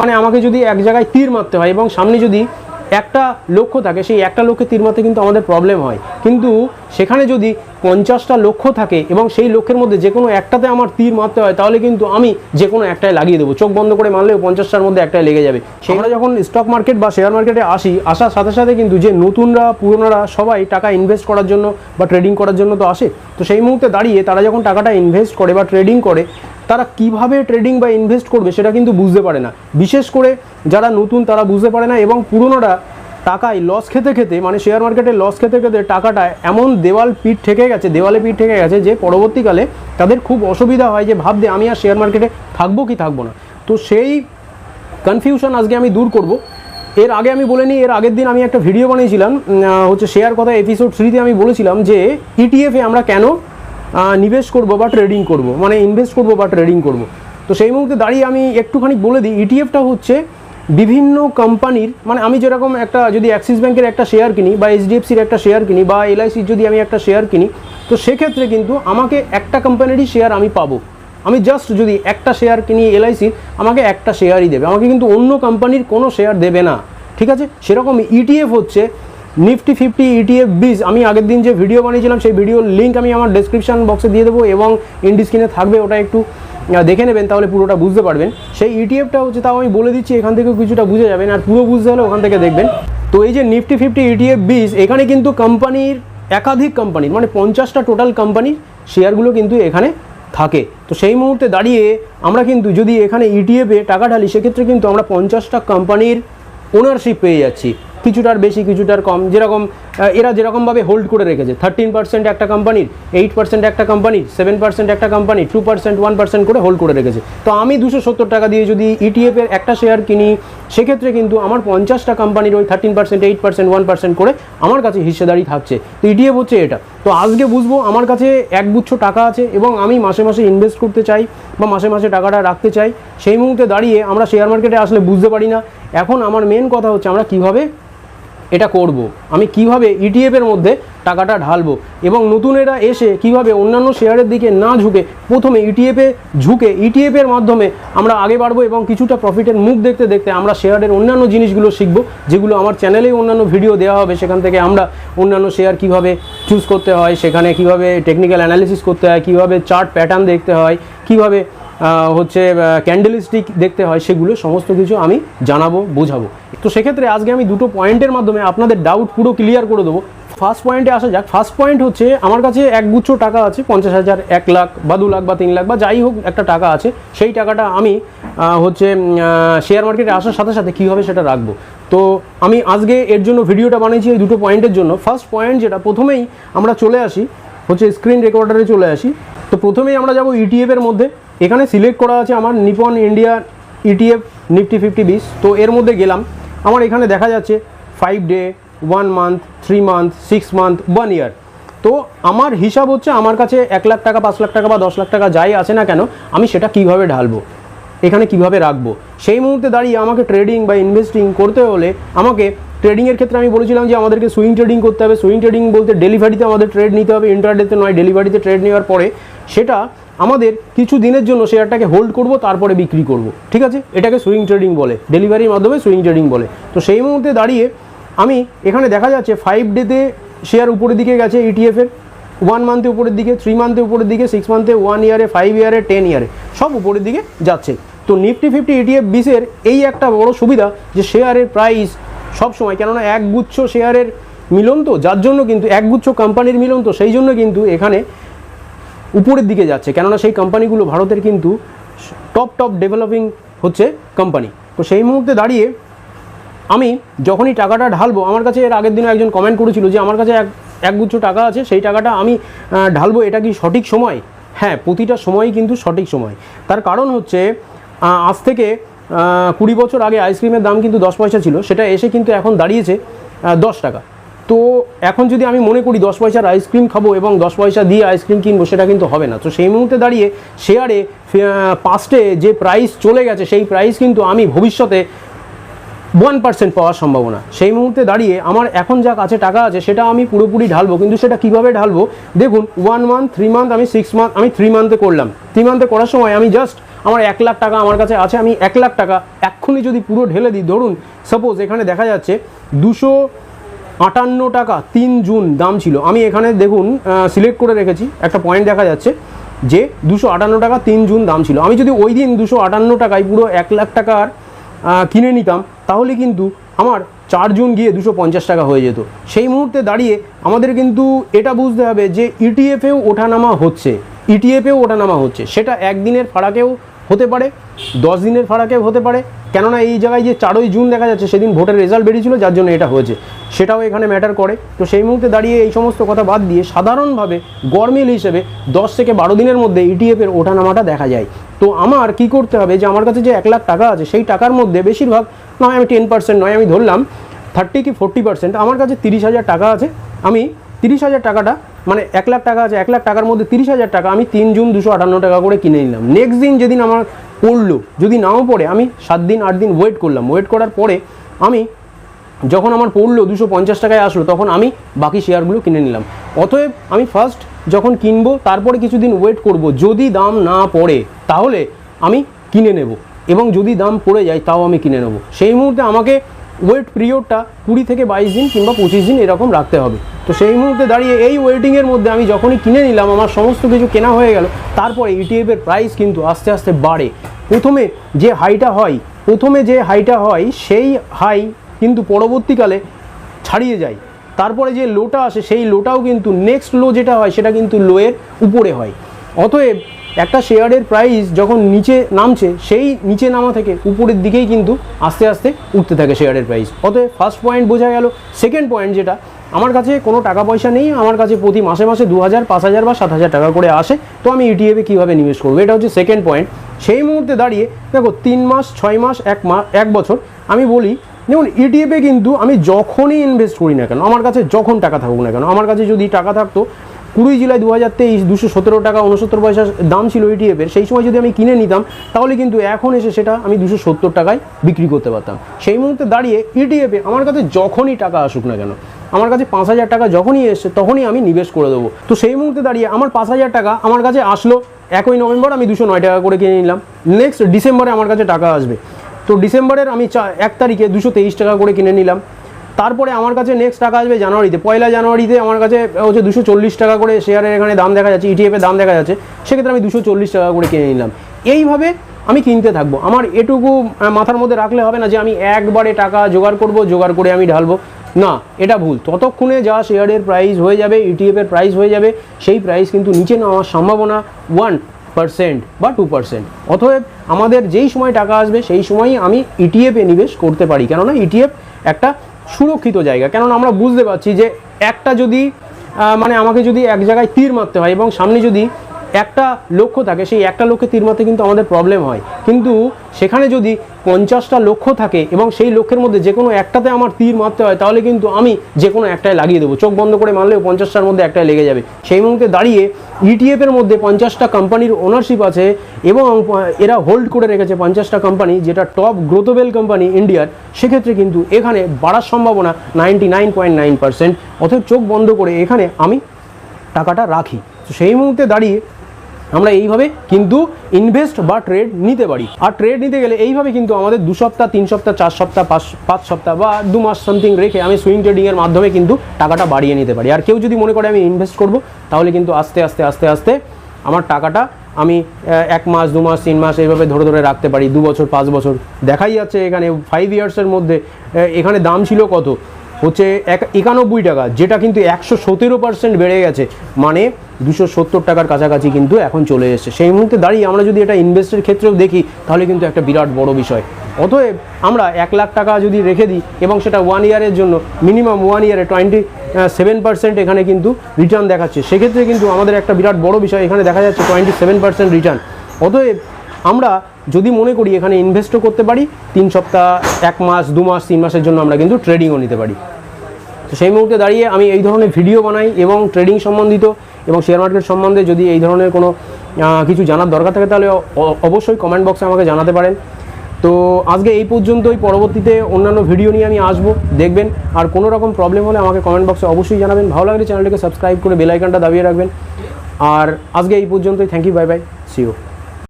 মানে আমাকে যদি এক জায়গায় তীর মারতে হয় এবং সামনে যদি একটা লক্ষ্য থাকে, সেই একটা লক্ষ্যে তীর মারতে কিন্তু আমাদের প্রবলেম হয়। কিন্তু সেখানে যদি 50টা লক্ষ্য থাকে এবং সেই লক্ষ্যের মধ্যে যে কোনো একটাতে আমার তীর মারতে হয়, তাহলে কিন্তু আমি যে কোনো একটায় লাগিয়ে দেবো। চোখ বন্ধ করে মারলেও 50টার মধ্যে একটায় লেগে যাবে। আমরা যখন স্টক মার্কেট বা শেয়ার মার্কেটে আসার সাথে সাথে কিন্তু যে নতুনরা পুরনোরা সবাই টাকা ইনভেস্ট করার জন্য বা ট্রেডিং করার জন্য তো আসে। তো সেই মুহূর্তে দাঁড়িয়ে তারা যখন টাকাটা ইনভেস্ট করে বা ট্রেডিং করে, তারা কিভাবে ট্রেডিং বা ইনভেস্ট করবে সেটা কিন্তু বুঝতে পারে না। বিশেষ করে যারা নতুন তারা বুঝতে পারে না, এবং পুরনোরা টাকায় লস খেতে খেতে, মানে শেয়ার মার্কেটে লস খেতে খেতে টাকাটা এমন দেওয়ালে পিঠ ঠেকে গেছে যে পরবর্তীকালে তাদের খুব অসুবিধা হয় যে ভাবতে আমি আর শেয়ার মার্কেটে থাকবো কি থাকবো না। তো সেই কনফিউশন আজকে আমি দূর করব। এর আগে আমি বলে নিই, এর আগের দিন আমি একটা ভিডিও বানিয়েছিলাম শেয়ার কথা এপিসোড 3-তে আমি বলেছিলাম যে ইটিএফে আমরা কেন নিবেশ করব বা ট্রেডিং করব, মানে ইনভেস্ট করব বা ট্রেডিং করব। তো সেই মুহূর্তে দাঁড়িয়ে আমি একটুখানি বলে দিই, ইটিএফটা হচ্ছে বিভিন্ন কোম্পানির, মানে আমি যেরকম একটা যদি অ্যাক্সিস ব্যাংকের একটা শেয়ার কিনি বা এইচডিএফসির একটা শেয়ার কিনি বা এলআইসির যদি আমি একটা শেয়ার কিনি, তো সেক্ষেত্রে কিন্তু আমাকে একটা কোম্পানিরই শেয়ার আমি পাবো। আমি জাস্ট যদি একটা শেয়ার কিনি এলআইসির, আমাকে একটা শেয়ারই দেবে, আমাকে কিন্তু অন্য কোম্পানির কোনো শেয়ার দেবে না, ঠিক আছে। সেরকম ইটিএফ হচ্ছে নিফটি 50 ইটিএফ 20। আমি আগের দিন যে ভিডিও বানিয়েছিলাম সেই ভিডিওর লিঙ্ক আমি আমার ডেসক্রিপশন বক্সে দিয়ে দেবো এবং ইন্ডি স্ক্রিনে থাকবে, ওটা একটু দেখে নেবেন, তাহলে পুরোটা বুঝতে পারবেন। সেই ইটিএফটা হচ্ছে, তাও আমি বলে দিচ্ছি, এখান থেকেও কিছুটা বুঝে যাবেন, আর পুরো বুঝতে হলে ওখান থেকে দেখবেন। তো এই যে নিফটি 50 ইটিএফ 20, এখানে কিন্তু কোম্পানির একাধিক কোম্পানির, মানে 50টা টোটাল কোম্পানির শেয়ারগুলো কিন্তু এখানে থাকে। তো সেই মুহূর্তে দাঁড়িয়ে আমরা কিন্তু যদি এখানে ইটিএফে টাকা ঢালি, সেক্ষেত্রে কিন্তু আমরা 50টা কোম্পানির ওনারশিপ পেয়ে যাচ্ছি, কিছুটার বেশি কিছুটার কম। যেরকম এরা যেরকমভাবে হোল্ড করে রেখেছে, 13% একটা কোম্পানির, 8% একটা কোম্পানির, 7% একটা কোম্পানি, 2%, 1% করে হোল্ড করে রেখেছে। তো আমি 270 টাকা দিয়ে যদি ইটিএফের একটা শেয়ার কিনি, সেক্ষেত্রে কিন্তু আমার 50টা কোম্পানির ওই 13%, 8%, 1% করে আমার কাছে হিস্সেদারি থাকছে। তো ইটিএফ হচ্ছে এটা। তো আজকে বুঝবো, আমার কাছে একগুচ্ছ টাকা আছে এবং আমি মাসে মাসে ইনভেস্ট করতে চাই বা মাসে মাসে টাকাটা রাখতে চাই। সেই মুহূর্তে দাঁড়িয়ে আমরা শেয়ার মার্কেটে আসলে বুঝতে পারি না। এখন আমার মেন কথা হচ্ছে আমরা কিভাবে এটা করব, আমি কিভাবে ইটিএফের মধ্যে টাকাটা ঢালবো, এবং নতুনেরা এসে কিভাবে অন্যান্য শেয়ারের দিকে না ঝুঁকে প্রথমে ইটিএফে ঝুঁকে ইটিএফের মাধ্যমে আমরা আগে বাড়বো, এবং কিছুটা প্রফিটের মুখ দেখতে দেখতে আমরা শেয়ারের অন্যান্য জিনিসগুলো শিখবো, যেগুলো আমার চ্যানেলেই অন্যান্য ভিডিও দেওয়া হবে। সেখান থেকে আমরা অন্যান্য শেয়ার কিভাবে চুজ করতে হয়, সেখানে কিভাবে টেকনিক্যাল অ্যানালিসিস করতে হয়, কিভাবে চার্ট প্যাটার্ন দেখতে হয়, কিভাবে ক্যান্ডেলস্টিক দেখতে হয়, সেগুলো সমস্ত কিছু আমি জানাবো, বোঝাবো। তো সেক্ষেত্রে আজকে আমি দুটো পয়েন্টের মাধ্যমে আপনাদের ডাউট পুরো ক্লিয়ার করে দেবো। ফার্স্ট পয়েন্টে আসা যাক। ফার্স্ট পয়েন্ট হচ্ছে, আমার কাছে একগুচ্ছ টাকা আছে, 50,000, 1 লাখ বা 2 লাখ বা 3 লাখ বা যাই হোক একটা টাকা আছে। সেই টাকাটা আমি শেয়ার মার্কেটে আসার সাথে সাথে কীভাবে সেটা রাখবো। তো আমি আজকে এর জন্য ভিডিওটা বানিয়েছি এই দুটো পয়েন্টের জন্য। ফার্স্ট পয়েন্ট যেটা, প্রথমেই আমরা চলে আসি স্ক্রিন রেকর্ডারে চলে আসি। তো প্রথমেই আমরা যাব ইটিএফের মধ্যে। এখানে সিলেক্ট করা আছে আমার নিপন ইন্ডিয়া ইটিএফ নিফটি 50 20। তো এর মধ্যে গেলাম, আমার এখানে দেখা যাচ্ছে 5 ডে, 1 মান্থ, 3 মান্থ, 6 মান্থ, 1 ইয়ার। তো আমার হিসাব হচ্ছে, আমার কাছে 1 লাখ টাকা, 5 লাখ টাকা বা 10 লাখ টাকা যাই আছে না কেন, আমি সেটা কিভাবে ঢালবো, এখানে কিভাবে রাখবো। সেই মুহূর্তে দাঁড়িয়ে আমাকে ট্রেডিং বা ইনভেস্টিং করতে হলে আমাকে ট্রেডিংয়ের ক্ষেত্রে আমি বলেছিলাম যে আমাদেরকে সুইং ট্রেডিং করতে হবে। সুইং ট্রেডিং বলতে ডেলিভারিতে আমাদের ট্রেড নিতে হবে, ইন্ট্রাডেতে নয়। ডেলিভারিতে ট্রেড নেওয়ার পরে সেটা আমাদের কিছু দিনের জন্য শেয়ারটাকে হোল্ড করব, তারপরে বিক্রি করব, ঠিক আছে। এটাকে সুইং ট্রেডিং বলে, ডেলিভারির মাধ্যমে সুইং ট্রেডিং বলে। তো সেই মুহূর্তে দাঁড়িয়ে আমি এখানে দেখা যাচ্ছে 5 ডেতে শেয়ার উপরের দিকে গেছে ইটিএফের, 1 মান্থে উপরের দিকে, 3 মান্থে উপরের দিকে, 6 মান্থে, 1 ইয়ারে, 5 ইয়ারে, 10 ইয়ারে, সব উপরের দিকে যাচ্ছে। তো নিফটি 50 ইটিএফ 20-এর এই একটা বড় সুবিধা যে শেয়ারের প্রাইস সবসময়, কেননা একগুচ্ছ শেয়ারের মিলন, তো যার জন্য কিন্তু একগুচ্ছ কোম্পানির মিলন, তো সেই জন্য কিন্তু এখানে উপরের দিকে যাচ্ছে, কেননা সেই কোম্পানিগুলো ভারতের কিন্তু টপ ডেভেলপিং কোম্পানি। তো সেই মুহূর্তে দাঁড়িয়ে আমি যখনই টাকাটা ঢালবো, আমার কাছে এর আগের দিনও একজন কমেন্ট করেছিল যে আমার কাছে একগুচ্ছ টাকা আছে, সেই টাকাটা আমি ঢালবো, এটা কি সঠিক সময়? হ্যাঁ, প্রতিটা সময়ই কিন্তু সঠিক সময়। তার কারণ হচ্ছে, আজ থেকে 20 বছর আগে আইসক্রিমের দাম কিন্তু 10 পয়সা ছিল, সেটা এসে কিন্তু এখন দাঁড়িয়েছে 10 টাকা। তো এখন যদি আমি মনে করি 10 পয়সার আইসক্রিম খাবো এবং 10 পয়সা দিয়ে আইসক্রিম কিনবো, সেটা কিন্তু হবে না। তো সেই মুহূর্তে দাঁড়িয়ে শেয়ারে পাস্টে যে প্রাইস চলে গেছে, সেই প্রাইস কিন্তু আমি ভবিষ্যতে 1% পাওয়ার সম্ভাবনা। সেই মুহূর্তে দাঁড়িয়ে আমার এখন যা কাছে টাকা আছে সেটা আমি পুরোপুরি ঢালবো, কিন্তু সেটা কিভাবে ঢালবো দেখুন। 1 মান্থ, 3 মান্থ, আমি 6 মান্থ, আমি 3 মান্থে করলাম। 3 মান্থে করার সময় আমি জাস্ট আমার 1 লাখ টাকা আমার কাছে আছে, আমি 1 লাখ টাকা এক্ষুনি যদি পুরো ঢেলে দিই, ধরুন সাপোজ এখানে দেখা যাচ্ছে 258 টাকা 3 জুন দাম ছিল, আমি এখানে দেখুন সিলেক্ট করে রেখেছি, একটা পয়েন্ট দেখা যাচ্ছে যে 258 টাকা 3 জুন দাম ছিল। আমি যদি ওই দিন 258 টাকায় পুরো 1 লাখ টাকার কিনে নিতাম, তাহলে কিন্তু আমার 4 জুন গিয়ে 250 টাকা হয়ে যেত। সেই মুহূর্তে দাঁড়িয়ে আমাদের কিন্তু এটা বুঝতে হবে যে ইটিএফেও ওঠানামা হচ্ছে, সেটা একদিনের ফারাকেও হতে পারে, 10 দিনের ফারাকেও হতে পারে, কেননা এই জায়গায় যে 4ই জুন দেখা যাচ্ছে সেদিন ভোটের রেজাল্ট বেরিয়েছিল, যার জন্য এটা হয়েছে, সেটাও এখানে ম্যাটার করে। তো সেই মুহূর্তে দাঁড়িয়ে এই সমস্ত কথা বাদ দিয়ে সাধারণভাবে গরমিল হিসেবে 10 থেকে 12 দিনের মধ্যে ইটিএফের ওঠানামাটা দেখা যায়। তো আমার কি করতে হবে, যে আমার কাছে যে 1 লাখ টাকা আছে সেই টাকার মধ্যে বেশিরভাগ নয়, আমি 10% নয়, আমি ধরলাম 30 কি 40%, আমার কাছে 30,000 টাকা আছে, আমি 30,000 টাকাটা মানে 1 লাখ টাকা আছে, 1 লাখ টাকার মধ্যে 30,000 টাকা আমি 3 জুন 258 টাকা করে কিনে নিলাম। নেক্সট দিন যেদিন আমার পড়লো, যদি নাও পড়ে আমি 7 দিন 8 দিন ওয়েট করলাম, ওয়েট করার পরে আমি যখন আমার পড়লো 250 টাকায় আসলো, তখন আমি বাকি শেয়ারগুলো কিনে নিলাম। অতএব আমি ফার্স্ট যখন কিনবো তারপরে কিছুদিন ওয়েট করব, যদি দাম না পড়ে তাহলে আমি কিনে নেব, এবং যদি দাম পড়ে যায় তাও আমি কিনে নেব। সেই মুহূর্তে আমাকে ওয়েট পিরিয়ডটা 20 থেকে 22 দিন কিংবা 25 দিন এরকম রাখতে হবে। তো সেই মুহূর্তে দাঁড়িয়ে এই ওয়েটিংয়ের মধ্যে আমি যখনই কিনে নিলাম, আমার সমস্ত কিছু কেনা হয়ে গেল, তারপরে ইটিএফের প্রাইস কিন্তু আস্তে আস্তে বাড়ে। প্রথমে যে হাইটা হয় সেই হাই কিন্তু পরবর্তীকালে ছাড়িয়ে যায়, তারপরে যে লোটা আসে সেই লোটাও কিন্তু নেক্সট লো যেটা হয় সেটা কিন্তু লোয়ের উপরে হয়। অতএব একটা শেয়ারের প্রাইস যখন নিচে নামছে, সেই নিচে নামা থেকে উপরের দিকেই কিন্তু আস্তে আস্তে উঠতে থাকে শেয়ারের প্রাইস। অতএব ফার্স্ট পয়েন্ট বোঝা গেল। সেকেন্ড পয়েন্ট, যেটা আমার কাছে কোনো টাকা পয়সা নেই, আমার কাছে প্রতি মাসে 2000, 5000 বা 7000 টাকা করে আসে, তো আমি ইটিএফে কীভাবে নিবেশ করবো, এটা হচ্ছে সেকেন্ড পয়েন্ট। সেই মুহূর্তে দাঁড়িয়ে দেখো 3 মাস, 6 মাস, 1 বছর, আমি বলি দেখুন ইটিএফে কিন্তু আমি যখনই ইনভেস্ট করি না কেন, আমার কাছে যখন টাকা থাকুক না কেন, আমার কাছে যদি টাকা থাকতো 20 জুলাই 2023 217 টাকা 69 পয়সা দাম ছিল ইটিএফের, সেই সময় যদি আমি কিনে নিতাম, তাহলে কিন্তু এখন এসে সেটা আমি 270 টাকায় বিক্রি করতে পারতাম। সেই মুহূর্তে দাঁড়িয়ে ইটিএফে আমার কাছে যখনই টাকা আসুক না কেন, আমার কাছে 5000 টাকা যখনই এসছে তখনই আমি নিবেশ করে দেবো। তো সেই মুহূর্তে দাঁড়িয়ে আমার 5000 টাকা আমার কাছে আসলো 1 নভেম্বর, আমি 209 টাকা করে কিনে নিলাম। নেক্সট ডিসেম্বরে আমার কাছে টাকা আসবে, তো ডিসেম্বরের আমি 1 তারিখে 223 টাকা করে কিনে নিলাম। তারপরে আমার কাছে নেক্সট টাকা আসবে জানুয়ারিতে, 1 জানুয়ারিতে আমার কাছে হচ্ছে 240 টাকা করে শেয়ারের এখানে দাম দেখা যাচ্ছে, ইটিএফের দাম দেখা যাচ্ছে, সেক্ষেত্রে আমি 240 টাকা করে কিনে নিলাম। এইভাবে আমি কিনতে থাকবো। আমার এটুকু মাথার মধ্যে রাখলে হবে না যে আমি একবারে টাকা জোগাড় করব, জোগাড় করে আমি ঢালবো, না, এটা ভুল। ততক্ষণে যা শেয়ারের প্রাইস হয়ে যাবে, ইটিএফের প্রাইস হয়ে যাবে, সেই প্রাইস কিন্তু নিচে নামার সম্ভাবনা 1% বা 2%। অতএব আমাদের যেই সময় টাকা আসবে সেই সময়ই আমি ইটিএফে নিবেশ করতে পারি, কেননা ইটিএফ একটা সুরক্ষিত জায়গা। কেননা আমরা বুঝতে পারছি যে একটা যদি মানে আমাকে যদি এক জায়গায় তীর মারতে হয় এবং সামনে যদি একটা লক্ষ্য থাকে, সেই একটা লক্ষ্যে তীর মারতে কিন্তু আমাদের প্রবলেম হয়, কিন্তু সেখানে যদি 50টা লক্ষ্য থাকে এবং সেই লক্ষ্যের মধ্যে যে কোনো একটাতে আমার তীর মারতে হয়, তাহলে কিন্তু আমি যে কোনো একটায় লাগিয়ে দেবো, চোখ বন্ধ করে মারলেও 50টার মধ্যে একটায় লেগে যাবে। সেই মুহূর্তে দাঁড়িয়ে ইটিএফের মধ্যে 50টা কোম্পানির ওনারশিপ আছে এবং এরা হোল্ড করে রেখেছে 50টা কোম্পানি, যেটা টপ গ্রোথেবল কোম্পানি ইন্ডিয়ার, সেক্ষেত্রে কিন্তু এখানে বাড়ার সম্ভাবনা 99.9%। অতএব চোখ বন্ধ করে এখানে আমি টাকাটা রাখি। তো সেই মুহূর্তে দাঁড়িয়ে আমরা এইভাবে কিন্তু ইনভেস্ট বা ট্রেড নিতে পারি। আর ট্রেড নিতে গেলে এইভাবে কিন্তু আমাদের 2 সপ্তাহ, 3 সপ্তাহ, 4 সপ্তাহ, 5 সপ্তাহ বা 2 মাস সামথিং রেখে আমি সুইং ট্রেডিংয়ের মাধ্যমে কিন্তু টাকাটা বাড়িয়ে নিতে পারি। আর কেউ যদি মনে করে আমি ইনভেস্ট করব, তাহলে কিন্তু আস্তে আস্তে আস্তে আস্তে আমার টাকাটা আমি 1 মাস, 2 মাস, 3 মাস এইভাবে ধরে ধরে রাখতে পারি, 2 বছর, 5 বছর। দেখাই যাচ্ছে এখানে 5 ইয়ার্সের মধ্যে এখানে দাম ছিল কত, হচ্ছে 91 টাকা, যেটা কিন্তু 117% বেড়ে গেছে, মানে 270 টাকার কাছাকাছি কিন্তু এখন চলে এসেছে। সেই মুহূর্তে দাঁড়িয়ে আমরা যদি এটা ইনভেস্টের ক্ষেত্রেও দেখি, তাহলে কিন্তু একটা বিরাট বড় বিষয়। অতএব আমরা 1 লাখ টাকা যদি রেখে দিই এবং সেটা 1 ইয়ারের জন্য, মিনিমাম 1 ইয়ারে 27% এখানে কিন্তু রিটার্ন দেখাচ্ছে, সেক্ষেত্রে কিন্তু আমাদের একটা বিরাট বড় বিষয়, এখানে দেখা যাচ্ছে 27% রিটার্ন। অতএব আমরা যদি মনে করি এখানে ইনভেস্টও করতে পারি, 3 সপ্তাহ, 1 মাস, 2 মাস, 3 মাসের জন্য আমরা কিন্তু ট্রেডিংও নিতে পারি। তো সেই মুহূর্তে দাঁড়িয়ে আমি এই ধরনের ভিডিও বানাই এবং ট্রেডিং সম্বন্ধিত এবং শেয়ার মার্কেট সম্বন্ধে যদি এই ধরনের কোনো কিছু জানার দরকার থাকে, তাহলে অবশ্যই কমেন্ট বক্সে আমাকে জানাতে পারেন। তো আজকে এই পর্যন্তই, পরবর্তীতে অন্যান্য ভিডিও নিয়ে আমি আসবো, দেখবেন। আর কোনো রকম প্রবলেম হলে আমাকে কমেন্ট বক্সে অবশ্যই জানাবেন। ভালো লাগলে চ্যানেলটিকে সাবস্ক্রাইব করে বেল আইকনটা দাবিয়ে রাখবেন। আর আজকে এই পর্যন্তই, thank you, bye bye, see you.